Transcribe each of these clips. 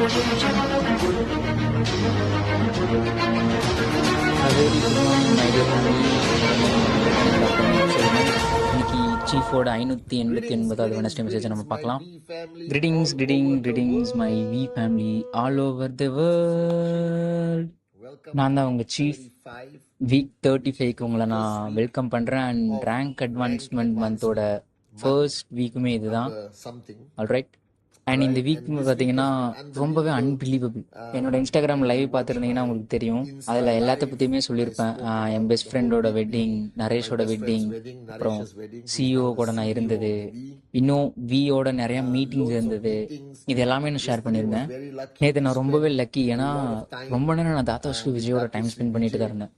Very good morning my dear family. இன்னைக்கு சீஃபோட 589வது வெனஸ்டே மெசேஜை நம்ம பார்க்கலாம். Greetings my we family all over the world. நான் தான் உங்கள் சீஃப். வீக் 35க்கு உங்களை நான் வெல்கம் பண்ணுறேன். அண்ட் ரேங்க் அட்வான்ஸ்மெண்ட் மந்தோட ஃபர்ஸ்ட் வீக்குமே இதுதான். ஆல்ரைட். அண்ட் இந்த வீக் பார்த்தீங்கன்னா ரொம்பவே அன்பிலீவபிள். என்னோட இன்ஸ்டாகிராம் லைவ் பார்த்துருந்தீங்கன்னா உங்களுக்கு தெரியும். அதில் எல்லாத்த பற்றியுமே சொல்லியிருப்பேன். என் பெஸ்ட் ஃப்ரெண்டோட வெட்டிங், நரேஷோட வெட்டிங், அப்புறம் சிஇஓ கூட நான் இருந்தது, இன்னும் வியோட நிறைய மீட்டிங்ஸ் இருந்தது. இது எல்லாமே நான் ஷேர் பண்ணியிருந்தேன். நேற்று நான் ரொம்பவே லக்கி. ஏன்னா ரொம்ப நேரம் நான் தாத்தா ஸ்ரீ விஜயோட டைம் ஸ்பெண்ட் பண்ணிட்டு தான் இருந்தேன்.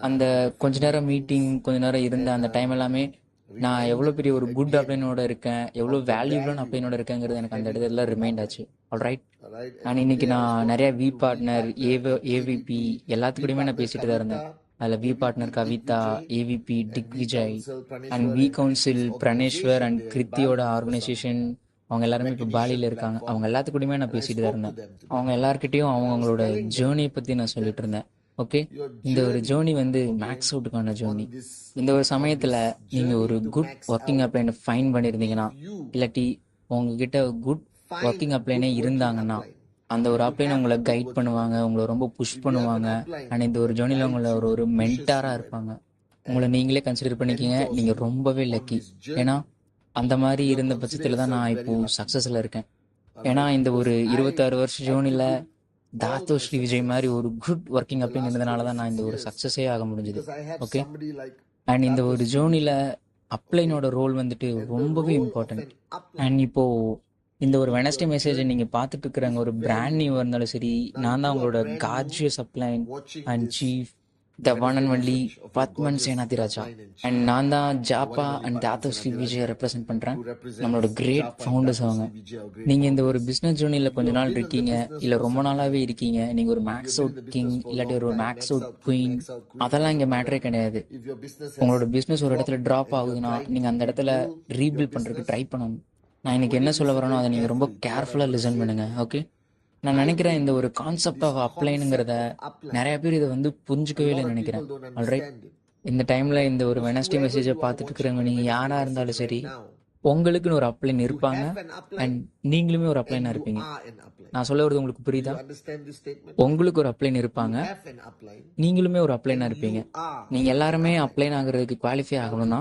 அந்த கொஞ்ச நேரம் மீட்டிங், கொஞ்ச நேரம் இருந்த அந்த டைம் எல்லாமே நான் எவ்வளோ பெரிய ஒரு குட் அப்ளைனோட இருக்கேன், எவ்வளோ வேல்யூபிளான அப்ளைனோட இருக்கேங்கிறது எனக்கு அந்த இடத்துல ரிமைண்ட் ஆச்சு. ஆல்ரைட். அண்ட் இன்னைக்கு நான் நிறைய வி பார்ட்னர், ஏவிபி எல்லாத்துக்கூடயுமே நான் பேசிட்டு தான் இருந்தேன். அதில் வி பார்ட்னர் கவிதா, ஏவிபி டிக் Vijay, and V council Praneshwar and கிருத்தியோட ஆர்கனைசேஷன், அவங்க எல்லாருமே இப்போ பாலியில் இருக்காங்க. அவங்க எல்லாத்துக்கூடயுமே நான் பேசிட்டு தான் இருந்தேன். அவங்க எல்லாருக்கிட்டையும் அவங்களோட ஜேர்னியை பற்றி நான் சொல்லிட்டு இருந்தேன். ஓகே, இந்த ஒரு ஜேர்னி வந்து மேக்ஸ் அவுட்டுக்கான ஜேர்னி. இந்த ஒரு சமயத்தில் நீங்கள் ஒரு குட் ஒர்க்கிங் அப்ளைனை ஃபைன் பண்ணியிருந்தீங்கன்னா, இல்லாட்டி உங்ககிட்ட குட் ஒர்க்கிங் அப்ளைனே இருந்தாங்கன்னா, அந்த ஒரு அப்ளைனை உங்களை கைட் பண்ணுவாங்க, உங்களை ரொம்ப புஷ் பண்ணுவாங்க. அண்ட் இந்த ஒரு ஜேர்னியில் உங்களை ஒரு மென்டாராக இருப்பாங்க. உங்களை நீங்களே கன்சிடர் பண்ணிக்கிங்க. நீங்கள் ரொம்பவே லக்கி. ஏன்னா அந்த மாதிரி இருந்த பட்சத்தில் தான் நான் இப்போது சக்ஸஸில் இருக்கேன். ஏன்னா இந்த ஒரு 26 வருஷம் ஜேர்னியில் தாத்தோ ஸ்ரீ விஜய் மாதிரி ஒரு குட் ஒர்க்கிங் அப்ளைன் இருந்ததுனால தான் நான் இந்த ஒரு சக்ஸஸே ஆக முடிஞ்சுது. ஓகே. அண்ட் இந்த ஒரு ஜேர்னியில் அப்ளைனோட ரோல் வந்துட்டு ரொம்பவே இம்பார்ட்டன்ட். அண்ட் இப்போது இந்த ஒரு வெனஸ்டே மெசேஜை நீங்கள் பார்த்துட்டு இருக்கிறாங்க, ஒரு பிராண்ட் நியூவாக இருந்தாலும் சரி, நான் தான் உங்களோட கார்ஜியஸ் அப்ளைன் and chief the one and only Padman Senathiraja. And நான் தான் ஜாப்பா அண்ட் தாத்தோ ஸ்ரீ விஜயை ரெப்ரசென்ட் பண்ணுறேன். நம்மளோட கிரேட் ஃபவுண்டர்ஸ் அவங்க. நீங்கள் இந்த ஒரு பிஸ்னஸ் ஜேர்னியில் கொஞ்ச நாள் இருக்கீங்க, இல்லை ரொம்ப நாளாகவே இருக்கீங்க, நீங்கள் ஒரு மேக்ஸ் அவுட் கிங் இல்லாட்டி ஒரு மேக்ஸ் அவுட் குயின், அதெல்லாம் இங்கே மேட்டரே கிடையாது. உங்களோட பிஸ்னஸ் ஒரு இடத்துல ட்ராப் ஆகுதுன்னா நீங்கள் அந்த இடத்துல ரீபில்ட் பண்ணுறதுக்கு ட்ரை பண்ணணும். நான் இன்னைக்கு என்ன சொல்ல வரேனோ அதை நீங்கள் ரொம்ப கேர்ஃபுல்லாக லிசன் பண்ணுங்க. ஓகே. நான் நினைக்கிறேன் இந்த ஒரு கான்செப்ட் ஆஃப் அப்ளைனுங்கிறத நிறைய பேர் இதை வந்து புரிஞ்சுக்கவே இல்லைன்னு நினைக்கிறேன். ஆல்ரைட். இந்த டைமில் இந்த ஒரு வெனஸ்டே மெசேஜை பார்த்துட்டு இருக்கிறவங்க நீங்கள் யாராக இருந்தாலும் சரி, உங்களுக்குன்னு ஒரு அப்ளைன் இருப்பாங்க. அண்ட் நீங்களுமே ஒரு அப்ளைனாக இருப்பீங்க. நான் சொல்ல வருது உங்களுக்கு புரியுதா? உங்களுக்கு ஒரு அப்ளைன் இருப்பாங்க, நீங்களுமே ஒரு அப்ளைனாக இருப்பீங்க. நீங்கள் எல்லாருமே அப்ளைன் ஆகிறதுக்கு குவாலிஃபை ஆகணும்னா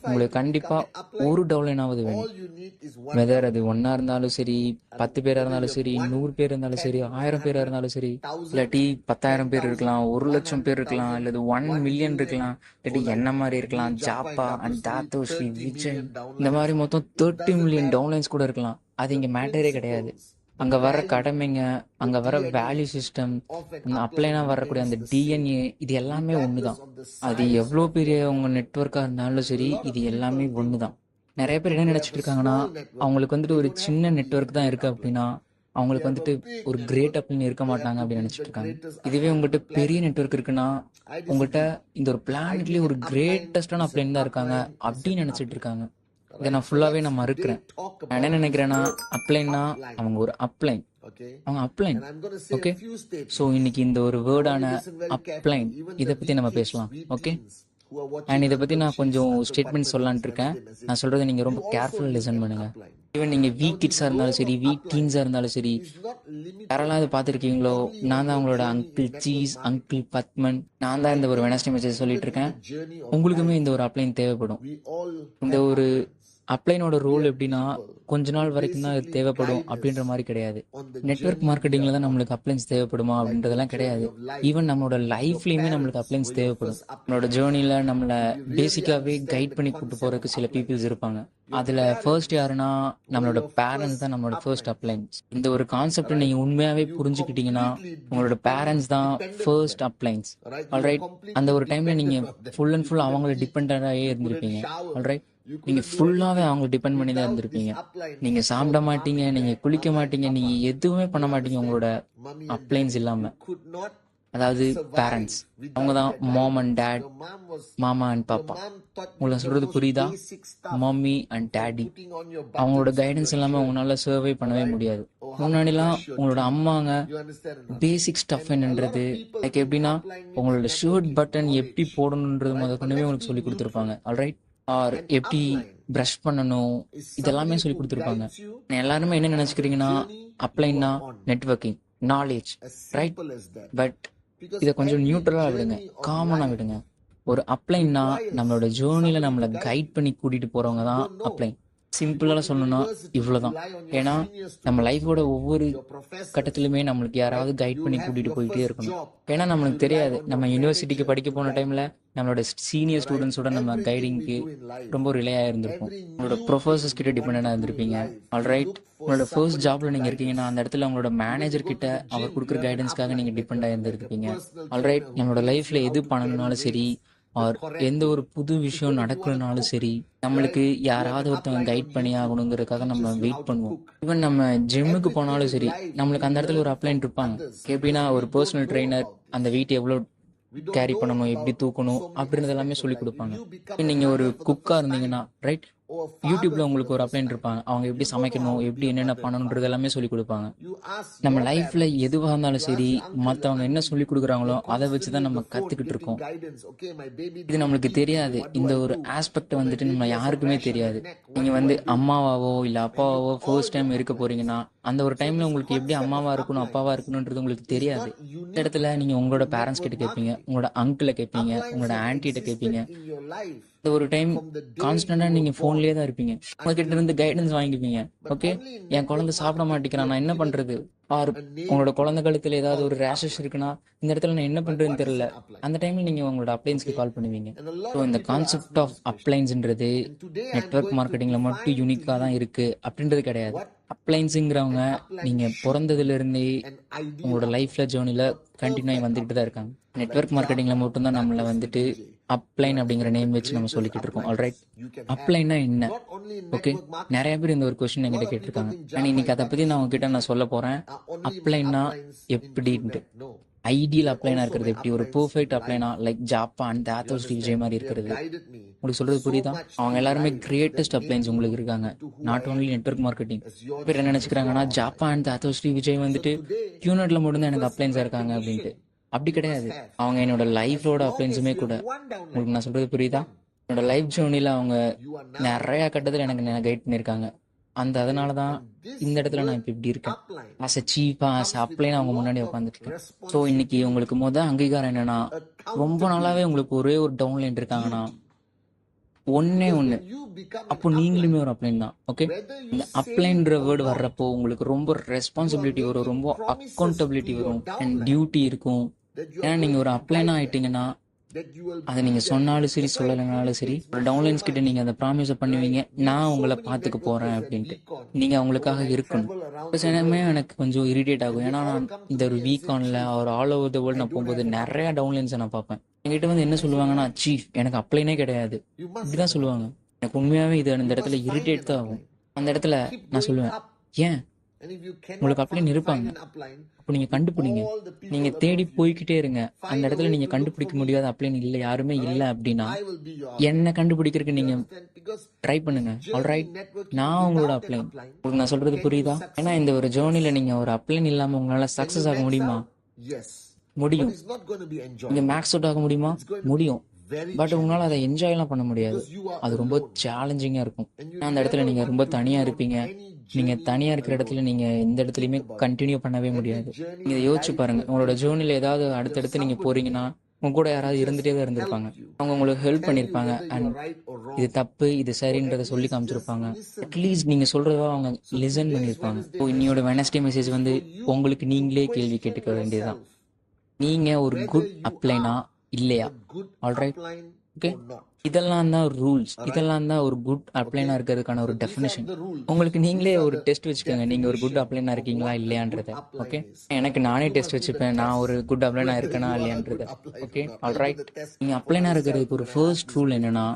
உங்களுக்கு கண்டிப்பாக ஒரு டவுன்லைனாவது வேணும். வெதர் அது 1 இருந்தாலும் சரி, 10 பேராக இருந்தாலும் சரி, 100 பேர் இருந்தாலும் சரி, 1000 பேராக இருந்தாலும் சரி, இல்லாட்டி 10,000 பேர் இருக்கலாம், 1,00,000 பேர் இருக்கலாம், இல்லது 1 மில்லியன் இருக்கலாம், இல்லாட்டி என்ன மாதிரி இருக்கலாம், ஜாப்பா அண்ட் தாத்தோ ஸ்ரீ விஜய், இந்த மாதிரி மொத்தம் 30 மில்லியன் டவுன்லைன்ஸ் கூட இருக்கலாம். அது இங்கே மேட்டரே கிடையாது. அங்கே வர கடமைங்க, அங்கே வர வேல்யூ சிஸ்டம், அந்த அப்ளைனா வரக்கூடிய அந்த டிஎன்ஏ, இது எல்லாமே ஒன்று தான். அது எவ்வளோ பெரிய உங்கள் நெட்ஒர்க்காக இருந்தாலும் சரி, இது எல்லாமே ஒன்று தான். நிறைய பேர் என்ன நினச்சிட்டு இருக்காங்கன்னா, அவங்களுக்கு வந்துட்டு ஒரு சின்ன நெட்ஒர்க் தான் இருக்குது அப்படின்னா அவங்களுக்கு வந்துட்டு ஒரு கிரேட் அப்ளைன் இருக்க மாட்டாங்க அப்படின்னு நினச்சிட்டு இருக்காங்க. இதுவே உங்கள்கிட்ட பெரிய நெட்ஒர்க் இருக்குன்னா உங்கள்கிட்ட இந்த ஒரு பிளானட்லேயே ஒரு கிரேட்டஸ்டான அப்ளைன் தான் இருக்காங்க அப்படின்னு நினச்சிட்டு இருக்காங்க. இதை நான் ஃபுல்லாகவே நான் மறுக்கிறேன். நான் என்ன நினைக்கிறேன்னா, அப்ளைன்னா அவங்க ஒரு அப்ளைன், அவங்க அப்ளைன். ஓகே. ஸோ இன்னைக்கு இந்த ஒரு வேர்டான அப்ளைன் இதை பற்றி நம்ம பேசலாம். ஓகே. அண்ட் இதை பற்றி நான் கொஞ்சம் ஸ்டேட்மெண்ட் சொல்லலான்ட்டு இருக்கேன். நான் சொல்கிறத நீங்கள் ரொம்ப கேர்ஃபுல்லாக லிசன் பண்ணுங்கள். ஈவன் நீங்கள் வீக் கிட்ஸாக இருந்தாலும் சரி, வீக் டீன்ஸாக இருந்தாலும் சரி, யாரெல்லாம் அதை பார்த்துருக்கீங்களோ, நான் தான் அவங்களோட அங்கிள் சீஸ், அங்கிள் பத்மன். நான் தான் இந்த ஒரு வெனஸ்டே மெசேஜ் சொல்லிட்டு இருக்கேன். உங்களுக்குமே இந்த ஒரு அப்ளைன் தேவைப்படும். இந்த ஒரு அப்ளைனோட ரோல் எப்படின்னா, கொஞ்ச நாள் வரைக்கும் தான் இது தேவைப்படும் அப்படின்ற மாதிரி கிடையாது. நெட்வொர்க் மார்க்கெட்டிங்கில் தான் நம்மளுக்கு அப்ளைன்ஸ் தேவைப்படுமா அப்படின்றதெல்லாம் கிடையாது. ஈவன் நம்மளோட லைஃப்லேயுமே நம்மளுக்கு அப்ளைன்ஸ் தேவைப்படும். நம்மளோட ஜேர்னியில் நம்மளை பேசிக்காகவே கைட் பண்ணி கூப்பிட்டு போகிறதுக்கு சில பீப்புள்ஸ் இருப்பாங்க. அதில் ஃபர்ஸ்ட் யாருன்னா நம்மளோட பேரண்ட்ஸ் தான் நம்மளோட ஃபர்ஸ்ட் அப்ளைன்ஸ். இந்த ஒரு கான்செப்டை நீங்கள் உண்மையாகவே புரிஞ்சுக்கிட்டீங்கன்னா, உங்களோட பேரண்ட்ஸ் தான் ஃபர்ஸ்ட் அப்ளைன்ஸ். ஆல்ரைட். அந்த ஒரு டைமில் நீங்கள் ஃபுல் அண்ட் ஃபுல் அவங்கள டிபெண்டாகவே இருந்திருப்பீங்க. ஆல்ரைட். நீங்கள் ஃபுல்லாகவே அவங்க டிபெண்ட் பண்ணி தான் இருந்திருப்பீங்க. நீங்கள் சாப்பிட மாட்டீங்க, நீங்கள் குளிக்க மாட்டீங்க, நீங்கள் எதுவுமே பண்ண மாட்டீங்க உங்களோட அப்ளைன்ஸ் இல்லாமல். அதாவது பேரண்ட்ஸ். அவங்க தான் மாம் அண்ட் டேட், மாமா அண்ட் பாப்பா. உங்களுக்கு சொல்றது புரியுதா? Mummy and daddy. அவங்களோட கைடன்ஸ் இல்லாமல் உங்களால் சர்வை பண்ணவே முடியாது. முன்னாடிலாம் உங்களோட அம்மாங்க பேசிக் ஸ்டஃப் என்னன்றது, லைக் எப்படின்னா உங்களோட ஷர்ட் பட்டன் எப்படி போடணுன்றது முதற்கொண்டுமே உங்களுக்கு சொல்லி கொடுத்துருப்பாங்க. ஆல்ரைட், ஆர் எப்படி ப்ரஷ் பண்ணணும், இதெல்லாமே சொல்லி கொடுத்துருப்பாங்க. எல்லாருமே என்ன நினச்சிக்கிறீங்கன்னா அப்ளைன்னா நெட்வொர்க்கிங், நாலேஜ், ரைட்? பட் இதை கொஞ்சம் நியூட்ரலாக விடுங்க, காமனாக விடுங்க. ஒரு அப்ளைன்னா நம்மளோட ஜேர்னியில் நம்மளை கைட் பண்ணி கூட்டிகிட்டு போகிறவங்க தான் அப்ளைன். சிம்பிளாக சொல்லணும்னா இவ்வளோதான். ஏன்னா நம்ம லைஃபோட ஒவ்வொரு கட்டத்திலுமே நம்மளுக்கு யாராவது கைட் பண்ணி கூட்டிகிட்டு போயிட்டே இருக்கணும். ஏன்னா நம்மளுக்கு தெரியாது, நம்ம யூனிவர்சிட்டிக்கு படிக்க போன டைமில் நம்மளோட சீனியர் ஸ்டூடெண்ட்ஸோட நம்ம கைடிங்க்கு ரொம்ப ரிலேயாக இருந்திருக்கும். உங்களோட ப்ரொஃபஸர்ஸ் கிட்ட டிபெண்டாக இருந்திருப்பீங்க. ஆல்ரைட், உங்களோட ஃபர்ஸ்ட் ஜாப்ல நீங்கள் இருக்கீங்கன்னா அந்த இடத்துல உங்களோட மேனேஜர் கிட்ட அவர் கொடுக்குற கைடன்ஸ்க்காக நீங்கள் டிபெண்டாக இருந்திருப்பீங்க. ஆல்ரைட், நம்மளோட லைஃப்பில் எது பண்ணணும்னாலும் சரி, ஆர் எந்த ஒரு புது விஷயம் நடக்கணும்னாலும் சரி, நம்மளுக்கு யாராவது ஒருத்தவங்க கைட் பண்ணி ஆகணுங்கிறதுக்காக நம்ம வெயிட் பண்ணுவோம். ஈவன் நம்ம ஜிம்முக்கு போனாலும் சரி, நம்மளுக்கு அந்த இடத்துல ஒரு அப்ளைன் இருப்பாங்க. எப்படின்னா ஒரு பர்சனல் ட்ரெயினர் அந்த வெயிட் எவ்வளோ கேரி பண்ணணும், எப்படி தூக்கணும் அப்படின்றது எல்லாமே சொல்லி கொடுப்பாங்க. நீங்கள் ஒரு குக்காக இருந்தீங்கன்னா ரைட், யூடியூப்ல உங்களுக்கு ஒரு அப்ளைன் இருப்பாங்க. அவங்க எப்படி சமைக்கணும், எப்படி என்னென்ன பண்ணணுன்றது எல்லாமே சொல்லி கொடுப்பாங்க. நம்ம லைஃப்ல எதுவாக இருந்தாலும் சரி, மற்றவங்க என்ன சொல்லி கொடுக்குறாங்களோ அதை வச்சு தான் நம்ம கற்றுக்கிட்டு இருக்கோம். இது நம்மளுக்கு தெரியாது. இந்த ஒரு ஆஸ்பெக்ட் வந்துட்டு நம்ம யாருக்குமே தெரியாது. நீங்கள் அம்மாவாவோ இல்லை அப்பாவாவோ ஃபர்ஸ்ட் டைம் இருக்க போறீங்கன்னா அந்த ஒரு டைம்ல உங்களுக்கு எப்படி அம்மாவா இருக்கணும் அப்பாவா இருக்கணும்ன்றது உங்களுக்கு தெரியாது. இந்த இடத்துல நீங்க உங்களோட பேரண்ட்ஸ் கிட்ட கேட்பீங்க, உங்களோட அங்கிளை கேட்பீங்க, உங்களோட ஆன்டிகிட்ட கேட்பீங்க. இந்த ஒரு டைம் கான்ஸ்டன்டா நீங்க போன்லயே தான் இருப்பீங்க. உங்ககிட்ட இருந்து கைடன்ஸ் வாங்கிப்பீங்க. ஓகே, என் குழந்தை சாப்பிட மாட்டேங்கிறான், நான் என்ன பண்றது? ஆர் உங்களோட குழந்தை கழுத்துல ஏதாவது ஒரு ரேஷஸ் இருக்குன்னா இந்த இடத்துல நான் என்ன பண்றதுன்னு தெரியல. அந்த டைம்ல நீங்க உங்களோட அப்ளைன்ஸ்க்கு கால் பண்ணுவீங்க. ஸோ இந்த கான்செப்ட் ஆஃப் அப்ளைன்ஸ்ன்றது நெட்வொர்க் மார்க்கெட்டிங்ல மட்டும் யூனிக்கா தான் இருக்கு அப்படின்றது கிடையாது. அப்ளைன்ஸுங்கிறவங்க நீங்க பிறந்ததுல இருந்தே உங்களோட லைஃப்ல ஜேர்னில கண்டினியூ ஆகி வந்துகிட்டு தான் இருக்காங்க. நெட்வொர்க் மார்க்கெட்டிங்ல மட்டும்தான் நம்மள அப்ளைன் அப்படிங்கிற நேம் வச்சு நம்ம சொல்லிக்கிட்டு இருக்கோம். ஆல்ரைட், அப்ளைன்னா என்ன? ஓகே, நிறைய பேர் இந்த ஒரு கொஸ்டின் என்கிட்ட கேட்டிருக்காங்க. ஆனால் இன்னைக்கு அதை பத்தி நான் உங்ககிட்ட நான் சொல்ல போறேன். அப்ளைன்னா எப்படின்ட்டு. ஐடியல் அப்ளைனா இருக்கிறது எப்படி, ஒரு perfect அப்ளைனா like Japan தாத்தோ Sri Vijay மாதிரி இருக்கிறது. உங்களுக்கு சொல்றது புரியுதா? அவங்க எல்லாருமே கிரேட்டஸ்ட் அப்ளைன்ஸ் உங்களுக்கு இருக்காங்க. Not only network marketing. பேர் என்ன நினைச்சுக்கிறாங்கன்னா ஜாப்பான் தாத்தோ ஸ்ரீ விஜய் கியூனட்ல மட்டும்தான் எனக்கு அப்ளைன்ஸா இருக்காங்க அப்படின்ட்டு. அப்படி கிடையாது. அவங்க என்னோட லைஃபோட அப்ளைன்ஸுமே கூட. உங்களுக்கு நான் சொல்றது புரியுதா? என்னோட லைஃப் ஜேர்னில அவங்க நிறைய கட்டத்தில் எனக்கு கைட் பண்ணியிருக்காங்க. அதனால தான் இந்த இடத்துல நான் இப்போ இப்படி இருக்கேன். ஆஸ் அ சீஃபா ஆஸ் அப்ளைன் அவங்க முன்னாடி உட்காந்துருக்கேன். ஸோ இன்னைக்கு உங்களுக்கு அங்கீகாரம் என்னன்னா, ரொம்ப நாளாவே உங்களுக்கு ஒரே ஒரு டவுன்லைன் இருக்காங்கன்னா ஒன்னே ஒன்று, அப்போ நீங்களுமே ஒரு அப்ளைன் தான். ஓகே, இந்த அப்ளைன்ற வேர்டு வர்றப்போ உங்களுக்கு ரொம்ப ரெஸ்பான்சிபிலிட்டி வரும், ரொம்ப அக்கௌண்டபிலிட்டி வரும் அண்ட் டியூட்டி இருக்கும். ஏன்னா நீங்கள் ஒரு அப்ளைனா ஆயிட்டீங்கன்னா அதை நீங்கள் சொன்னாலும் சரி சொல்லலைனாலும் சரி, ஒரு டவுன்லைன்ஸ் கிட்ட நீங்கள் அந்த ப்ராமிஸை பண்ணுவீங்க, நான் உங்களை பார்த்துக்க போகிறேன் அப்படின்ட்டு. நீங்கள் அவங்களுக்காக இருக்கணும். சிலமே எனக்கு கொஞ்சம் இரிட்டேட் ஆகும். ஏன்னா நான் இந்த ஒரு வீக் ஆனில் ஒரு ஆல் ஓவர் த வேர்ல்டு நான் போகும்போது நிறையா டவுன்லைன்ஸை நான் பார்ப்பேன். என்கிட்ட என்ன சொல்லுவாங்கன்னா, சீஃப் எனக்கு அப்ளைனே கிடையாது இப்படிதான் சொல்லுவாங்க. எனக்கு உண்மையாகவே இது அந்த இடத்துல இரிட்டேட் தான் ஆகும். அந்த இடத்துல நான் சொல்லுவேன், ஏன் உங்களுக்கு அப்ளைன் இருப்பாங்க, அப்போ நீங்கள் கண்டுபிடிங்க. நீங்கள் தேடி போய்கிட்டே இருங்க. அந்த இடத்துல நீங்கள் கண்டுபிடிக்க முடியாத அப்ளைன் இல்லை, யாருமே இல்லை அப்படின்னா என்ன கண்டுபிடிக்கிறதுக்கு நீங்கள் ட்ரை பண்ணுங்க. ஆல்ரைட், நான் உங்களோட அப்ளைன். உங்களுக்கு நான் சொல்றது புரியுதா? ஏன்னா இந்த ஒரு ஜேர்னில நீங்கள் ஒரு அப்ளைன் இல்லாமல் உங்களால் சக்ஸஸ் ஆக முடியுமா? முடியும். நீங்க மேக்ஸ் அவுட் ஆக முடியுமா? முடியும். பட் உங்களால் அதை என்ஜாய்லாம் பண்ண முடியாது. அது ரொம்ப சேலஞ்சிங்காக இருக்கும். அந்த இடத்துல நீங்கள் ரொம்ப தனியாக இருப்பீங்க. நீங்கள் தனியாக இருக்கிற இடத்துல நீங்கள் எந்த இடத்துலையுமே கண்டினியூ பண்ணவே முடியாது. நீங்கள் யோசிச்சு பாருங்க, உங்களோட ஜேர்னியில் ஏதாவது அடுத்தடுத்து நீங்கள் போறீங்கன்னா உங்க கூட யாராவது இருந்துகிட்டே தான் இருந்திருப்பாங்க. அவங்க உங்களுக்கு ஹெல்ப் பண்ணியிருப்பாங்க அண்ட் இது தப்பு இது சரின்றதை சொல்லி காமிச்சிருப்பாங்க. அட்லீஸ்ட் நீங்கள் சொல்கிறதா அவங்க லிசன் பண்ணியிருப்பாங்க. இப்போ இன்னையோட வெனஸ்டே மெசேஜ் உங்களுக்கு நீங்களே கேள்வி கேட்டுக்க வேண்டியதுதான். நீங்கள் ஒரு குட் அப்ளைனா இல்லையா? ஆல்ரைட், ஓகே, இதெல்லாம் தான் ரூல்ஸ். இதெல்லாம் தான் ஒரு குட் அப்ளைனா இருக்கிறதுக்கான ஒரு டெஃபினேஷன். உங்களுக்கு நீங்களே ஒரு டெஸ்ட் வச்சுக்கோங்க, நீங்கள் ஒரு குட் அப்ளைனா இருக்கீங்களா இல்லையான்றத. ஓகே, எனக்கு நானே டெஸ்ட் வச்சுப்பேன், நான் ஒரு குட் அப்ளைனா இருக்கேனா இல்லையான்றத. Okay, alright. நீங்கள் அப்ளைனா இருக்கிறதுக்கு ஒரு ஃபர்ஸ்ட் ரூல் என்னன்னா,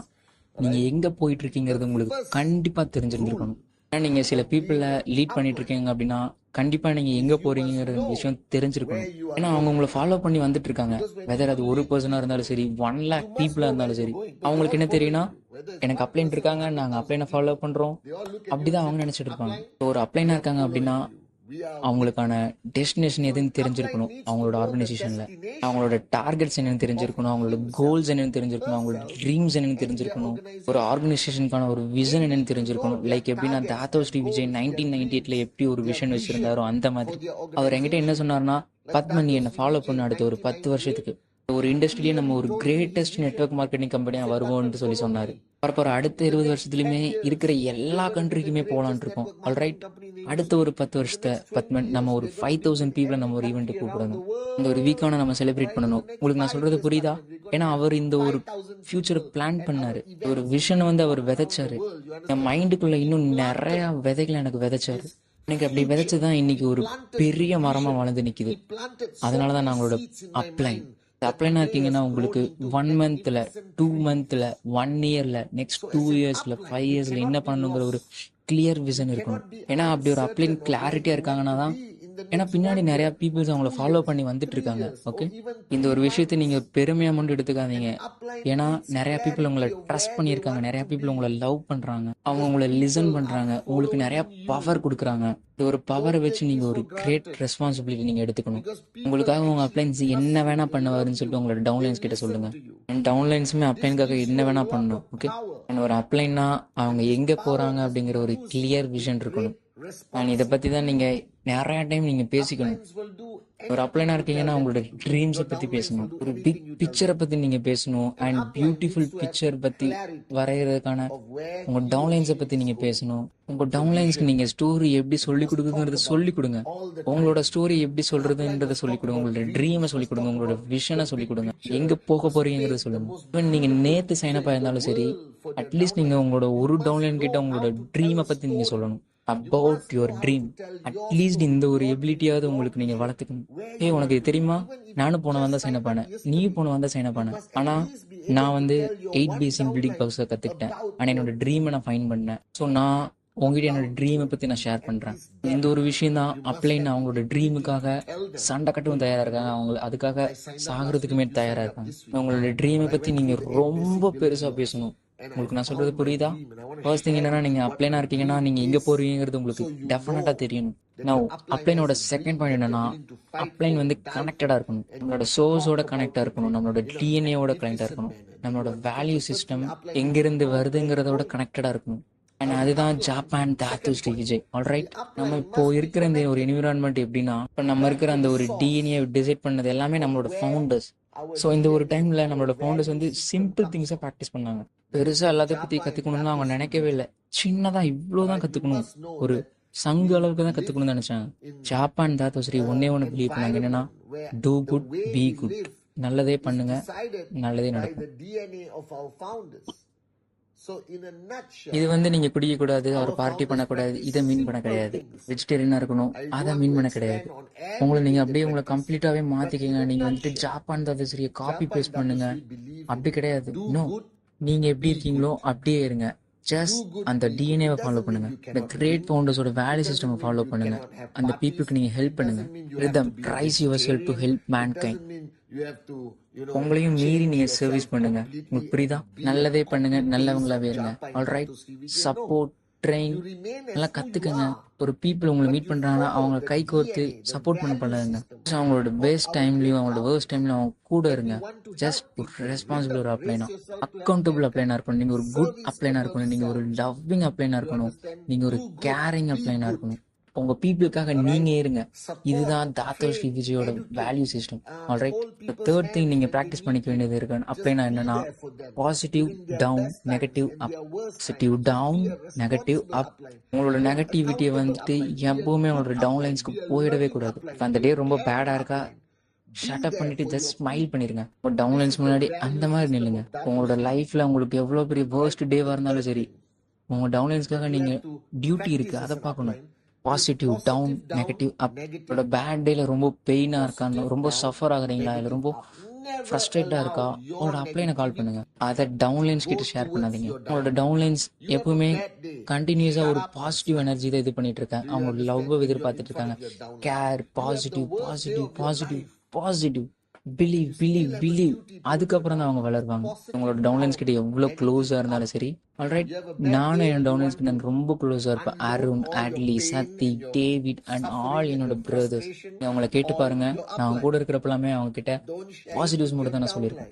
நீங்கள் எங்கே போயிட்டு இருக்கீங்கிறது உங்களுக்கு கண்டிப்பாக தெரிஞ்சிருந்துருக்கணும். ஏன்னா நீங்கள் சில பீப்புளை லீட் பண்ணிட்டு இருக்கீங்க அப்படின்னா கண்டிப்பாக நீங்கள் எங்கே போகிறீங்கிற விஷயம் தெரிஞ்சிருக்கணும். ஏன்னா அவங்க உங்களை ஃபாலோ பண்ணி வந்துட்டு இருக்காங்க. வெதர் அது ஒரு பர்சனாக இருந்தாலும் சரி, 1 lakh பீப்புளாக இருந்தாலும் சரி, அவங்களுக்கு என்ன தெரியும்னா எனக்கு அப்ளைன் இருக்காங்க, நாங்கள் அப்ளைனை ஃபாலோ பண்ணுறோம், அப்படிதான் அவங்க நினச்சிட்டு இருப்பாங்க. ஒரு அப்ளைனாக இருக்காங்க அப்படின்னா அவங்களுக்கான டெஸ்டினேஷன் எதுன்னு தெரிஞ்சிருக்கணும். அவங்களோட ஆர்கனைசேஷனில் அவங்களோட டார்கெட்ஸ் என்னன்னு தெரிஞ்சிருக்கணும், அவங்களோட கோல்ஸ் என்னன்னு தெரிஞ்சிருக்கணும், அவங்களோட ட்ரீம்ஸ் என்னன்னு தெரிஞ்சிருக்கணும், ஒரு ஆர்கனைசேஷனுக்கான ஒரு விஷன் என்னன்னு தெரிஞ்சிருக்கணும். லைக் எப்படின்னா தாத்தோ ஸ்ரீ விஜய் 1998 எப்படி ஒரு விஷன் வச்சிருந்தாரோ அந்த மாதிரி. அவர் என்கிட்ட என்ன சொன்னார்னா, பத்மன் நீ என்னை ஃபாலோ பண்ண அடுத்த ஒரு 10 வருஷத்துக்கு ஒரு இண்டஸ்ட்ரியிலேயே நம்ம ஒரு கிரேட்டஸ்ட் நெட்வொர்க் மார்க்கெட்டிங் கம்பெனியாக வருவோம்னு சொல்லி சொன்னார். அப்புறம் அடுத்த 20 வருஷத்துலையுமே இருக்கிற எல்லா கண்ட்ரிக்குமே போகலான் இருக்கோம். ஆல்ரைட், அடுத்த ஒரு 10 வருஷத்தை பத்மன் நம்ம ஒரு 5000 பீப்புளை நம்ம ஒரு ஈவெண்ட்டு கூப்பிடணும். இந்த ஒரு வீக்கான நம்ம செலிப்ரேட் பண்ணணும். உங்களுக்கு நான் சொல்றது புரியுதா? ஏன்னா அவர் இந்த ஒரு ஃபியூச்சரை பிளான் பண்ணாரு. ஒரு விஷனை வந்து அவர் விதைச்சாரு. என் மைண்டுக்குள்ள இன்னும் நிறைய விதைகளை எனக்கு விதைச்சாரு. எனக்கு அப்படி விதைச்சுதான் இன்னைக்கு ஒரு பெரிய மரமா வளர்ந்து நிக்குது. அதனாலதான் நான் உங்களோட அப்ளைன் அப்ளைனா இருக்கீங்கன்னா உங்களுக்கு 1 monthல 2 monthல 1 yearல நெக்ஸ்ட் 2 yearsல 5 yearsல என்ன பண்ணணுங்கிற ஒரு கிளியர் விஷன் இருக்கணும். ஏன்னா அப்படி ஒரு அப்ளைன் கிளாரிட்டியா இருக்காங்கன்னா தான், ஏன்னா பின்னாடி நிறைய பீப்புள்ஸ் அவங்கள ஃபாலோ பண்ணி வந்துட்டு இருக்காங்க. ஓகே, இந்த ஒரு விஷயத்தை நீங்க பெருமையா மட்டும் எடுத்துக்காதீங்க. ஏன்னா நிறைய பீப்புள் உங்களை ட்ரஸ்ட் பண்ணியிருக்காங்க, நிறைய பீப்புள் உங்களை லவ் பண்றாங்க, அவங்க உங்களை லிசன் பண்றாங்க, உங்களுக்கு நிறைய பவர் கொடுக்குறாங்க. இந்த ஒரு பவரை வச்சு நீங்க ஒரு கிரேட் ரெஸ்பான்சிபிலிட்டி நீங்க எடுத்துக்கணும். உங்களுக்காக உங்க அப்ளைன்ஸ் என்ன வேணா பண்ணுவாருன்னு சொல்லிட்டு உங்களோட டவுன்லைன்ஸ் கிட்ட சொல்லுங்க. அண்ட் டவுன்லைன்ஸுமே அப்ளைனுக்காக என்ன வேணா பண்ணணும். ஓகே, அண்ட் ஒரு அப்ளைன்னா அவங்க எங்க போறாங்க அப்படிங்கிற ஒரு கிளியர் விஷன் இருக்கணும். அண்ட் இதை பத்தி தான் நீங்க நிறைய டைம் நீங்க பேசிக்கணும். ஒரு அப்ளைனா இருக்கீங்கன்னா உங்களோட ட்ரீம்ஸை பத்தி பேசணும், ஒரு பிக் பிக்சரை பத்தி நீங்க பேசணும், அண்ட் பியூட்டிஃபுல் பிக்சர் பத்தி வரைகிறதுக்கான உங்க டவுன்லைன்ஸை பத்தி நீங்க பேசணும். உங்க டவுன்லைன்ஸ்க்கு நீங்க ஸ்டோரி எப்படி சொல்லி கொடுக்குறத சொல்லி கொடுங்க. உங்களோட ஸ்டோரி எப்படி சொல்றதுன்றத சொல்லி கொடுங்க, உங்களோட ட்ரீமை சொல்லி கொடுங்க, உங்களோட விஷனை சொல்லி கொடுங்க, எங்க போக போறீங்கிறத சொல்லுங்க. ஈவன் நீங்க நேத்து சைன் அப் ஆயிருந்தாலும் சரி, அட்லீஸ்ட் நீங்க உங்களோட ஒரு டவுன்லைன் கிட்ட உங்களோட ட்ரீமை பத்தி நீங்க சொல்லணும். About your dream. அட்லீஸ்ட் இந்த ஒரு எபிலிட்டியாவது உங்களுக்கு நீங்க வளர்த்துக்கணும். உனக்கு இது தெரியுமா, நானும் போன வந்தா சைன் அப் பண்ணேன், நீயும் போன வந்தா சைன் அப் பண்ண, ஆனா நான் வந்து 8 பேசிங் பில்டிங் பவுஸை கத்துக்கிட்டேன், ஆனா என்னோட ட்ரீமை நான் ஃபைன் பண்ணேன். ஸோ நான் உங்ககிட்ட என்னோட ட்ரீமை பத்தி நான் ஷேர் பண்றேன். இந்த ஒரு விஷயம் தான் அப்ளைன் அவங்களோட ட்ரீமுக்காக சண்டை கட்டவும் தயாரா இருக்காங்க, அவங்க அதுக்காக சாகிறதுக்குமே தயாரா இருக்காங்க. உங்களோட ட்ரீமை பத்தி நீங்க ரொம்ப பெருசா பேசணும். உங்களுக்கு நான் சொல்றது புரியுதா? ஃபர்ஸ்ட் திங் என்னன்னா, நீங்க அப்ளைனா இருக்கீங்கன்னா நீங்க எங்க போறீங்கிறது உங்களுக்கு டெஃபினட்டா தெரியணும். நான் அப்ளைனோட செகண்ட் பாயிண்ட் என்னன்னா, அப்ளைன் வந்து கனெக்டடா இருக்கணும், நம்மளோட சோர்ஸோட கனெக்டா இருக்கணும், நம்மளோட டிஎன்ஏவோட கனெக்டா இருக்கணும், நம்மளோட வேல்யூ சிஸ்டம் எங்கிருந்து வருதுங்கிறதோட கனெக்டடா இருக்கணும். அண்ட் அதுதான் ஜப்பான் தாத்தோ ஸ்ரீ விஜய். ஆல்ரைட், நம்ம இப்போ இருக்கிற இந்த ஒரு என்விரான்மெண்ட் எப்படின்னா, இப்போ நம்ம இருக்கிற அந்த ஒரு டிஎன்ஏ டிசைட் பண்ணது எல்லாமே நம்மளோட ஃபவுண்டர்ஸ். ஸோ இந்த ஒரு டைம்ல நம்மளோட ஃபவுண்டர்ஸ் வந்து சிம்பிள் திங்ஸை ப்ராக்டிஸ் பண்ணாங்க. பெருசா எல்லாத்தையும் பத்தி கத்துக்கணும்னு அவங்க நினைக்கவே இல்லை. சின்னதா இவ்வளவுதான் கத்துக்கணும், ஒரு சங்கு அளவுக்கு தான் கத்துக்கணும்னு நினைச்சாங்க. ஜப்பான் தாத்தோ ஸ்ரீ ஒண்ணு பிலீவ் பண்ணாங்க, என்னன்னா டூ குட் பி குட். நல்லதே பண்ணுங்க, நல்லதே நடக்கும். இது வந்து நீங்க குடிக்க கூடாது, அவர் பார்ட்டி பண்ணக்கூடாது, இதை மீன் பண்ண கிடையாது. வெஜிடேரியனா இருக்கணும், அதை மீன் பண்ண கிடையாது. உங்களை நீங்க அப்படியே உங்களை கம்ப்ளீட்டாவே மாத்திக்கங்க. நீங்க வந்துட்டு ஜப்பான் தாத்தோ ஸ்ரீ காப்பி பேஸ்ட் பண்ணுங்க, அப்படி கிடையாது. இன்னும் நீங்க எப்படி இருக்கீங்களோ அப்படியே இருங்க. ஜஸ்ட் அந்த டிஎன்ஏவை ஃபாலோ பண்ணுங்க, இந்த கிரேட் ஃபவுண்டர்ஸோட வேல்யூ சிஸ்டம் ஃபாலோ பண்ணுங்க, அந்த பீப்புளுக்கு நீங்க ஹெல்ப் பண்ணுங்க. Rhythm raise your self to help mankind. உங்களையும் மீறி நீங்க சர்வீஸ் பண்ணுங்க. உங்களுக்கு புரியுதா? நல்லதே பண்ணுங்க, நல்லவங்களாவே இருங்க. ஆல்ரைட், சப்போர்ட் ட்ரெயின் எல்லாம் கத்துக்கங்க. ஒரு பீப்புள் உங்களை மீட் பண்றாங்கன்னா அவங்க கை கோர்த்து சப்போர்ட் பண்ணுங்க. அவங்களோட பெஸ்ட் டைம்லயும் அவங்களோட வேர்ஸ்ட் டைம்லயும் அவங்க கூட இருங்க. ஜஸ்ட் ஒரு ரெஸ்பான்சிபிள் ஒரு அப்ளைனா, அக்கௌண்டபிள் அப்ளைனா இருக்கணும், நீங்க ஒரு குட் அப்ளைனா இருக்கணும், நீங்க ஒரு லவ்விங் அப்ளைனா இருக்கணும், நீங்க ஒரு கேரிங் அப்ளைனா இருக்கணும். உங்க பீப்புளுக்காக நீங்க இருங்க. இதுதான் தாத்தோ ஸ்ரீ விஜயோட value system. Alright, third thing நீங்க பிராக்டிஸ் பண்ணிக்க வேண்டியது இருக்கு அப்படின்னா என்னன்னா, பாசிட்டிவ் டவுன் நெகட்டிவ் அப். பாசிட்டிவ் டவுன் நெகட்டிவ் அப். உங்களோட நெகட்டிவிட்டியை வந்துட்டு எப்பவுமே உங்களோட டவுன்லைன்ஸ்க்கு போயிடவே கூடாது. அந்த டே ரொம்ப பேடா இருக்கா, ஷட் அப் பண்ணிட்டு ஜஸ்ட் ஸ்மைல் பண்ணிருங்க. ஒரு டவுன்லைன்ஸ் முன்னாடி அந்த மாதிரி நில்லுங்க. உங்களோட லைஃப்ல உங்களுக்கு எவ்வளவு பெரிய வேர்ஸ்ட் டேவா இருந்தாலும் சரி, உங்க டவுன்லைன்ஸ்க்காக நீங்க டியூட்டி இருக்கு, அதை பார்க்கணும். பாசிட்டிவ் டவுன் நெகட்டிவ் அப். உங்களோட பேட் டேல ரொம்ப பெயினா இருக்கா, ரொம்ப சஃபர் ஆகுறீங்களா, இல்லை ரொம்ப ஃப்ரஸ்ட்ரேட்டா இருக்கா, உங்களோட அப்ளைனை கால் பண்ணுங்க. அதை டவுன்லைன்ஸ் கிட்ட ஷேர் பண்ணாதீங்க. உங்களோட டவுன்லைன்ஸ் எப்பவுமே கண்டினியூஸாக ஒரு பாசிட்டிவ் எனர்ஜி தான் இது பண்ணிட்டு இருக்காங்க. அவங்களோட லவ்வை எதிர்பார்த்துட்டு இருக்காங்க. Care, positive positive positive positive, believe believe believe. அதுக்கப்புறம் தான் அவங்க வளருவாங்க. உங்களோட டவுன்லைன்ஸ் கிட்ட எவ்வளோ க்ளோஸாக இருந்தாலும் சரி. ஆல்ரைட், நானும் என் டவுன்லைன்ஸ் கிட்ட ரொம்ப க்ளோஸாக இருப்பேன். அருண், ஆட்லி, சத்தி, டேவிட் அண்ட் ஆல் என்னோட பிரதர்ஸ். அவங்கள கேட்டு பாருங்க, நான் அவங்க கூட இருக்கிறப்பலாமே அவங்க கிட்ட பாசிட்டிவ்ஸ் மட்டும் தான் நான் சொல்லியிருக்கேன்.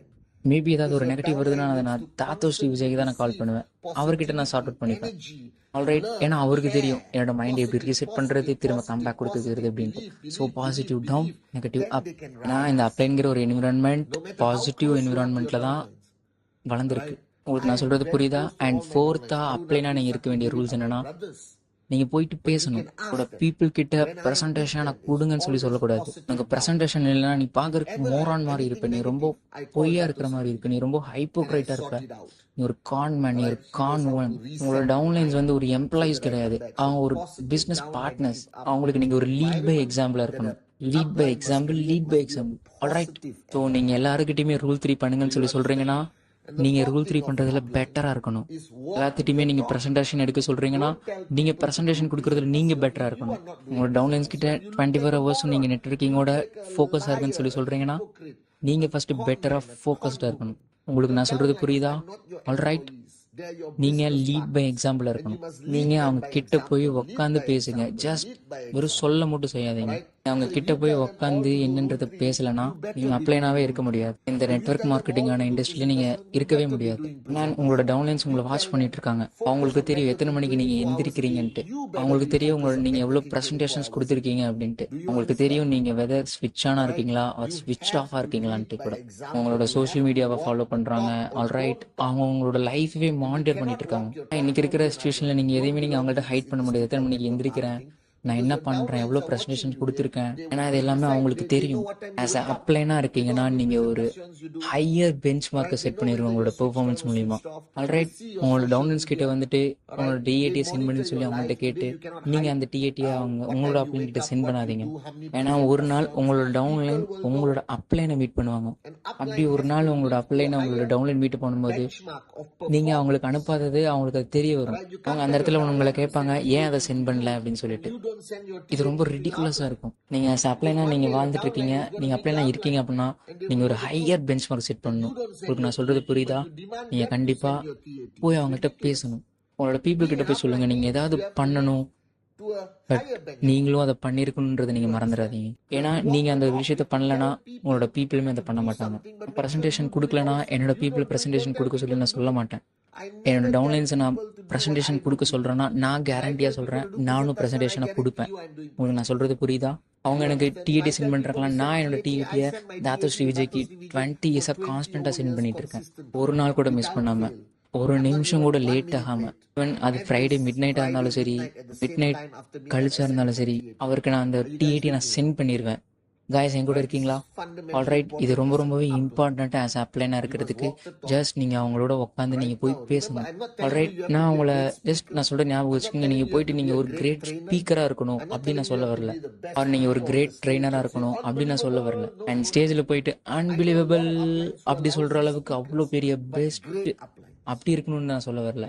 மேபி ஏதாவது ஒரு நெகட்டிவ் வருதுன்னா அதை நான் தாத்தோ ஸ்ரீ விஜய்க்கு தான் நான் கால் பண்ணுவேன். அவர்கிட்ட நான் சார்ட் அவுட் பண்ணிப்பேன். ஆல்ரைட், ஏன்னா அவருக்கு தெரியும் என்னோட மைண்டை எப்படி ரீசெட் பண்ணுறது, திரும்ப கம்பேக் கொடுக்குறது அப்படின்ட்டு. ஸோ பாசிட்டிவ் டவுன், நெகட்டிவ் அப். நான் இந்த அப்ளைங்கிற ஒரு என்விரான்மெண்ட், பாசிட்டிவ் என்விரான்மெண்ட்டில் தான் வளர்ந்துருக்கு. உங்களுக்கு நான் சொல்கிறது புரியுதா? அண்ட் ஃபோர்த்தா அப்ளைனா நீங்கள் இருக்க வேண்டிய ரூல்ஸ் என்னன்னா, நீங்கள் போயிட்டு பேசணும். உங்களோட பீப்புள் கிட்ட ப்ரெசன்டேஷனை கொடுங்கன்னு சொல்லக்கூடாது. உனக்கு ப்ரெசன்டேஷன் இல்லைன்னா நீ பார்க்கறதுக்கு மோரான் மாதிரி இருப்ப, நீ ரொம்ப பொய்யா இருக்கிற மாதிரி இருப்ப, நீ ரொம்ப ஹைப்போக்ரைட்டாக இருப்ப, நீ ஒரு கான் மேன், நீ ஒரு கான் உமன். உங்களோட டவுன்லைன்ஸ் வந்து ஒரு எம்ப்ளாயிஸ் கிடையாது, அவங்க ஒரு பிஸ்னஸ் பார்ட்னர்ஸ். அவங்களுக்கு நீங்கள் ஒரு லீட் பை எக்ஸாம்பிளாக இருக்கணும். Lead by example, lead by example. Alright, so நீங்கள் எல்லாருக்கிட்டையுமே ரூல் 3 பண்ணுங்கன்னு சொல்கிறீங்கன்னா, நீங்கள் ரூல் 3 பண்ணுறதுல பெட்டராக இருக்கணும். எல்லாத்திட்டையுமே நீங்கள் ப்ரெசன்டேஷன் எடுக்க சொல்கிறீங்கன்னா, நீங்கள் ப்ரெசன்டேஷன் கொடுக்குறதுல நீங்கள் பெட்டராக இருக்கணும். உங்களோட டவுன்லைன்ஸ் கிட்ட 24 ஹவர்ஸும் நீங்கள் நெட்வொர்க்கிங்கோட ஃபோக்கஸாக இருக்குன்னு சொல்கிறீங்கன்னா, நீங்கள் ஃபஸ்ட்டு பெட்டராக ஃபோக்கஸ்டாக இருக்கணும். உங்களுக்கு நான் சொல்கிறது புரியுதா? ஆல்ரைட், நீங்கள் லீட் பை எக்ஸாம்பிளாக இருக்கணும். நீங்கள் அவங்க கிட்ட போய் உக்காந்து பேசுங்க. ஜஸ்ட் வெறும் சொல்ல மட்டும் செய்யாதீங்க. அவங்க கிட்ட போய் உக்காந்து என்னன்றதை பேசலைன்னா நீங்கள் அப்ளைனாவே இருக்க முடியாது. இந்த நெட்வொர்க் மார்க்கெட்டிங்கான இண்டஸ்ட்ரியில் நீங்கள் இருக்கவே முடியாது. நான் உங்களோட டவுன்லைன்ஸ் உங்களை வாட்ச் பண்ணிட்டு இருக்காங்க. அவங்களுக்கு தெரியும் எத்தனை மணிக்கு நீங்கள் எந்திரிக்கிறீங்கன்ட்டு. அவங்களுக்கு தெரியும் உங்களோட நீங்கள் எவ்வளோ ப்ரெசன்டேஷன்ஸ் கொடுத்துருக்கீங்க அப்படின்ட்டு. அவங்களுக்கு தெரியும் நீங்கள் வெதர் ஸ்விட்ச் ஆனாக இருக்கீங்களா ஒரு ஸ்விட்ச் ஆஃபாக இருக்கீங்களான்ட்டு கூட. உங்களோட சோஷியல் மீடியாவை ஃபாலோ பண்ணுறாங்க. ஆல்ரைட், அவங்க உங்களோட லைஃபே மானிட்டர் பண்ணிட்டு இருக்காங்க. இன்னைக்கு இருக்கிற சிச்சுவேஷனில் நீங்கள் எதையுமே நீங்கள் அவங்கள்ட்ட ஹைட் பண்ண முடியாது. எத்தனை மணிக்கு எந்திரிக்கிறேன், நான் என்ன பண்ணுறேன், எவ்வளோ ப்ரெசன்டேஷன் கொடுத்துருக்கேன், ஏன்னா இது எல்லாமே அவங்களுக்கு தெரியும். ஆஸ் அ அப்ளைனாக இருக்கீங்கன்னா நீங்கள் ஒரு ஹையர் பெஞ்ச் மார்க்கை செட் பண்ணிடுவோம் உங்களோட பெர்ஃபார்மன்ஸ் மூலிமா. ஆல்ரைட், உங்களோட டவுன்லைன்ஸ் கிட்ட வந்துட்டு உங்களோட டிஏடியை சென்ட் பண்ணி சொல்லி அவங்கள்ட்ட கேட்டு நீங்கள் அந்த டிஏடியை உங்களோட அப்ளைன் கிட்ட சென்ட் பண்ணாதீங்க. ஏன்னா ஒரு நாள் உங்களோட டவுன்லைன் உங்களோட அப்ளைனை மீட் பண்ணுவாங்க. அப்படி ஒரு நாள் உங்களோட அப்ளைனை உங்களோட டவுன்லைன் மீட் பண்ணும்போது நீங்கள் அவங்களுக்கு அனுப்பாதது அவங்களுக்கு அது தெரிய வரும். அவங்க அந்த இடத்துல உங்களை கேட்பாங்க, ஏன் அதை சென்ட் பண்ணல அப்படின்னு சொல்லிட்டு. இது ரொம்ப ரிடிகுலஸாக இருக்கும். நீங்கள் அப்ளைனா நீங்கள் வாழ்ந்துட்டு இருக்கீங்க, நீங்கள் அப்ளைனா இருக்கீங்க அப்படின்னா நீங்கள் ஒரு ஹையர் பெஞ்ச் மார்க் செட் பண்ணணும். உங்களுக்கு நான் சொல்கிறது புரியுதா? நீங்கள் கண்டிப்பாக போய் அவங்கள்ட்ட பேசணும். உங்களோட பீப்புள் கிட்ட போய் சொல்லுங்கள் நீங்கள் ஏதாவது பண்ணணும், பட் நீங்களும் அதை பண்ணியிருக்கணுன்றதை நீங்கள் மறந்துடாதீங்க. ஏன்னா நீங்கள் அந்த விஷயத்த பண்ணலைன்னா உங்களோட பீப்புளுமே அதை பண்ண மாட்டாங்க. ப்ரெசன்டேஷன் கொடுக்கலனா என்னோட பீப்புள் ப்ரெசன்டேஷன் கொடுக்க சொல்லி நான் சொல்ல மாட்டேன். என்னோட டவுன்லைன்ஸை நான் ப்ரெசன்டேஷன் கொடுக்க சொல்கிறேன்னா நான் கேரண்டியாக சொல்கிறேன், நானும் ப்ரெசன்டேஷனை கொடுப்பேன். உங்களுக்கு நான் சொல்கிறது புரியுதா? அவங்க எனக்கு டிஏடி சென்ட் பண்ணுறாங்களா, நான் என்னோட டிஏடியை தாத்தோ ஸ்ரீ விஜய்க்கு 20 இயர்ஸாக கான்ஸ்டண்ட்டாக சென்ட் பண்ணிட்டு இருக்கேன். ஒரு நாள் கூட மிஸ் பண்ணாமல், ஒரு நிமிஷம் கூட லேட் ஆகாமல். ஈவன் அது ஃப்ரைடே மிட் நைட்டாக இருந்தாலும் சரி, மிட் நைட் கழிச்சா இருந்தாலும் சரி, அவருக்கு நான் அந்த டிஏடி நான் சென்ட் பண்ணிடுவேன். காய்ஸ், என் கூட இருக்கீங்களா? ஆல்ரைட், இது ரொம்ப ரொம்பவே இம்பார்ட்டண்ட்டாக ஆஸ் அப்ளைனாக இருக்கிறதுக்கு. ஜஸ்ட் நீங்கள் அவங்களோட உட்காந்து நீங்கள் போய் பேசணும். ஆல்ரைட், நான் உங்களை நான் சொல்கிற ஞாபகம் வச்சுக்கோங்க. நீங்கள் போயிட்டு நீங்கள் ஒரு கிரேட் ஸ்பீக்கராக இருக்கணும் அப்படின்னு நான் சொல்ல வரல, அவர் நீங்கள் ஒரு கிரேட் ட்ரெயினராக இருக்கணும் அப்படின்னு நான் சொல்ல வரல. அண்ட் ஸ்டேஜில் போயிட்டு அன்பிலீவபிள் அப்படி சொல்கிற அளவுக்கு அவ்வளோ பெரிய பெஸ்ட் அப்படி இருக்கணும்னு நான் சொல்ல வரல.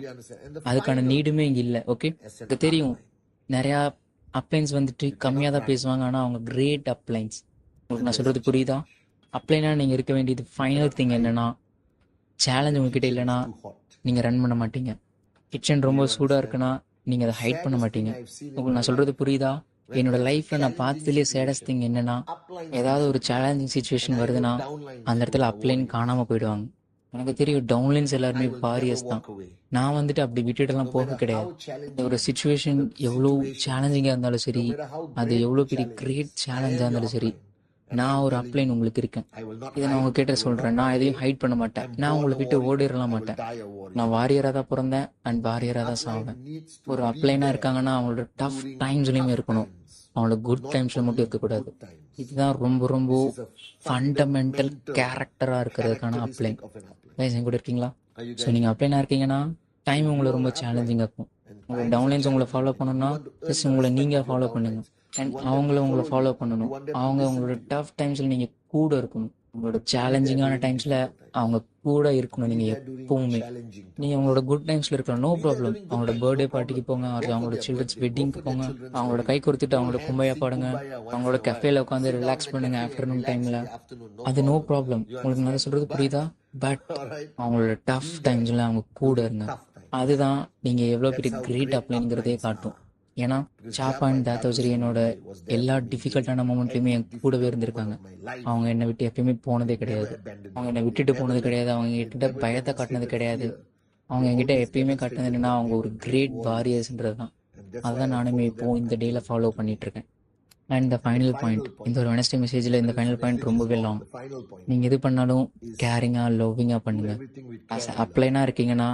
அதுக்கான நீடுமே இங்கே இல்லை. ஓகே, எனக்கு தெரியும் நிறையா அப்ளைன்ஸ் வந்துட்டு கம்மியாக தான் பேசுவாங்க, ஆனால் அவங்க கிரேட் அப்ளைன்ஸ். உங்களுக்கு நான் சொல்கிறது புரியுதா? அப்ளைனா நீங்கள் இருக்க வேண்டியது ஃபைனல் திங் என்னென்னா, சேலஞ்ச் உங்ககிட்ட இல்லைன்னா நீங்கள் ரன் பண்ண மாட்டீங்க. கிச்சன் ரொம்ப சூடாக இருக்குன்னா நீங்கள் அதை ஹைட் பண்ண மாட்டீங்க. உங்களுக்கு நான் சொல்கிறது புரியுதா? என்னோட லைஃப்பில் நான் பார்த்ததுலேயே சேடஸ்ட் திங் என்னென்னா, ஏதாவது ஒரு சேலஞ்சிங் சுச்சுவேஷன் வருதுன்னா அந்த இடத்துல அப்ளைன் காணாமல் போயிடுவாங்க. எனக்கு தெரியும் டவுன்லைன்ஸ் எல்லாருமே வாரியர்ஸ் தான். நான் வந்துட்டு அப்படி விட்டுட்டுலாம் போக கிடையாது. ஒரு சுச்சுவேஷன் எவ்வளோ சேலஞ்சிங்காக இருந்தாலும் சரி, அது எவ்வளோ பெரிய கிரேட் சேலஞ்சாக இருந்தாலும் சரி, நான் ஒரு அப்ளைன் உங்களுக்கு இருக்கேன். இதை நான் உங்க கிட்ட சொல்கிறேன். நான் எதையும் ஹைட் பண்ண மாட்டேன். நான் உங்களை விட்டு ஓடிடலாம் மாட்டேன். நான் வாரியராக தான் பிறந்தேன் அண்ட் வாரியராக தான் சாவேன். ஒரு அப்ளைனாக இருக்காங்கன்னா அவங்களோட டஃப் டைம்ஸ்லையுமே இருக்கணும், அவங்களோட குட் டைம்ஸில் மட்டும் இருக்கக்கூடாது. இதுதான் ரொம்ப ரொம்ப ஃபண்டமெண்டல் கேரக்டராக இருக்கிறதுக்கான அப்ளைன். என் கூட இருக்கீங்களா? ஸோ நீங்கள் அப்ளைனாக இருக்கீங்கன்னா டைம் உங்களை ரொம்ப சேலஞ்சிங்காக இருக்கும். உங்களோட டவுன்லைன்ஸ் உங்களை ஃபாலோ பண்ணணும்னா ஜஸ்ட் உங்களை நீங்கள் ஃபாலோ பண்ணுங்க. அண்ட் அவங்கள உங்களை ஃபாலோ பண்ணணும். அவங்க உங்களோட டஃப் டைம்ஸில் நீங்கள் கூட இருக்கணும். உங்களோட சேலஞ்சிங்கான டைம்ஸில் அவங்க கூட இருக்கணும். நீங்கள் எப்பவுமே நீங்கள் அவங்களோட குட் டைம்ஸில் இருக்கலாம், நோ ப்ராப்ளம். அவங்களோட பர்த்டே பார்ட்டிக்கு போங்க, அவங்களோட சில்ட்ரன்ஸ் வெட்டிங்க்கு போங்க, அவங்களோட கை கொடுத்துட்டு அவங்களோட கும்பையா பாடுங்க, அவங்களோட கஃபேல உட்காந்து ரிலாக்ஸ் பண்ணுங்க ஆஃப்டர்நூன் டைமில். அது நோ ப்ராப்ளம். உங்களுக்கு நல்லா சொல்கிறது புரியுதா? பட் அவங்களோட டஃப் டைம்ஸில் அவங்க கூட இருங்க. அதுதான் நீங்கள் எவ்வளோ பெரிய கிரேட் அப்ளைங்கிறதே காட்டும். ஏன்னா சாப்பா அண்ட் தாத்தோசரி என்னோட எல்லா டிஃபிகல்ட்டான மூமெண்ட்லையுமே என் கூடவே இருந்திருக்காங்க. அவங்க என்னை விட்டு எப்பயுமே போனதே கிடையாது. அவங்க என்னை விட்டுட்டு போனது கிடையாது. அவங்க என்கிட்ட பயத்தை காட்டினது கிடையாது. அவங்க என்கிட்ட எப்பயுமே காட்டினது என்னன்னா அவங்க ஒரு கிரேட் வாரியர்ஸ்ன்றது தான். அதுதான் நானுமே இப்போ இந்த டேல ஃபாலோ பண்ணிட்டு இருக்கேன். அண்ட் இந்த ஃபைனல் பாயிண்ட், இந்த ஒரு வெனஸ்டே மெசேஜில் இந்த ஃபைனல் பாயிண்ட் ரொம்பவே லாங். நீங்கள் எது பண்ணாலும் கேரிங்காக லவ்விங்காக பண்ணுங்கள். ஆஸ் அப்ளைனாக இருக்கீங்கன்னா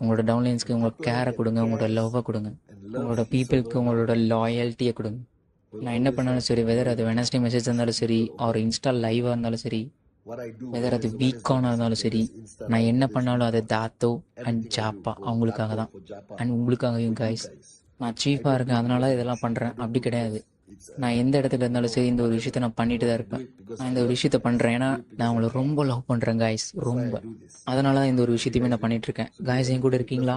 உங்களோட டவுன்லைன்ஸ்க்கு உங்களோட கேரை கொடுங்க, உங்களோட லவ்வை கொடுங்க, உங்களோட பீப்புளுக்கு உங்களோட லாயல்ட்டியை கொடுங்க. நான் என்ன பண்ணாலும் சரி, வெதர் அது வெனஸ்டே மெசேஜ் இருந்தாலும் சரி, ஒரு இன்ஸ்டா லைவாக இருந்தாலும் சரி, வெதர் அது வீக்கானாக இருந்தாலும் சரி, நான் என்ன பண்ணாலும் அது தாத்தோ அண்ட் ஜாப்பா அவங்களுக்காக தான். அண்ட் உங்களுக்காகவும் கைஸ். நான் சீஃபாக இருக்கேன் அதனால இதெல்லாம் பண்ணுறேன் அப்படி கிடையாது. நான் எந்த இடத்துல இருந்தாலும் சரி இந்த ஒரு விஷயத்த நான் பண்ணிட்டு தான் இருப்பேன். நான் இந்த ஒரு விஷயத்த பண்ணுறேன் ஏன்னா நான் அவங்கள ரொம்ப லவ் பண்ணுறேன் கைஸ், ரொம்ப. அதனால தான் இந்த ஒரு விஷயத்தையுமே நான் பண்ணிட்டு இருக்கேன். கைஸ் என் கூட இருக்கீங்களா?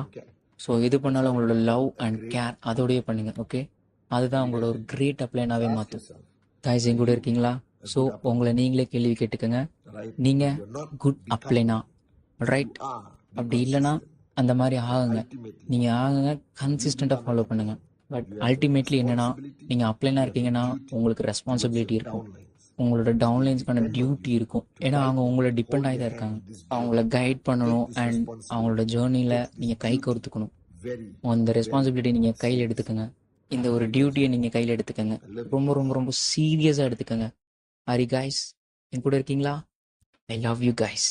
ஸோ எது பண்ணாலும் உங்களோட லவ் அண்ட் கேர் அதோடய பண்ணுங்க, ஓகே? அதுதான் உங்களோட ஒரு கிரேட் அப்ளைனாகவே மாற்றும். கைஸ் என் கூட இருக்கீங்களா? ஸோ உங்களை நீங்களே கேள்வி கேட்டுக்கோங்க, நீங்கள் குட் அப்ளைனா? ரைட்? அப்படி இல்லைன்னா அந்த மாதிரி ஆகுங்க. நீங்கள் ஆகுங்க, கன்சிஸ்டண்ட்டாக ஃபாலோ பண்ணுங்கள். பட் அல்டிமேட்லி என்னென்னா, நீங்கள் அப்ளைனாக இருக்கீங்கன்னா உங்களுக்கு ரெஸ்பான்சிபிலிட்டி இருக்கும், உங்களோட டவுன்லைன்ஸ்க்கான டியூட்டி இருக்கும். ஏன்னா அவங்க உங்களை டிபெண்ட் ஆகி தான் இருக்காங்க. அவங்கள கைட் பண்ணணும் அண்ட் அவங்களோட ஜேர்னியில் நீங்கள் கை கோர்த்துக்கணும். அந்த ரெஸ்பான்சிபிலிட்டி நீங்கள் கையில் எடுத்துக்கோங்க. இந்த ஒரு டியூட்டியை நீங்கள் கையில் எடுத்துக்கோங்க. ரொம்ப ரொம்ப ரொம்ப சீரியஸாக எடுத்துக்கோங்க. ஹரி கைஸ் என் கூட இருக்கீங்களா? I love you guys.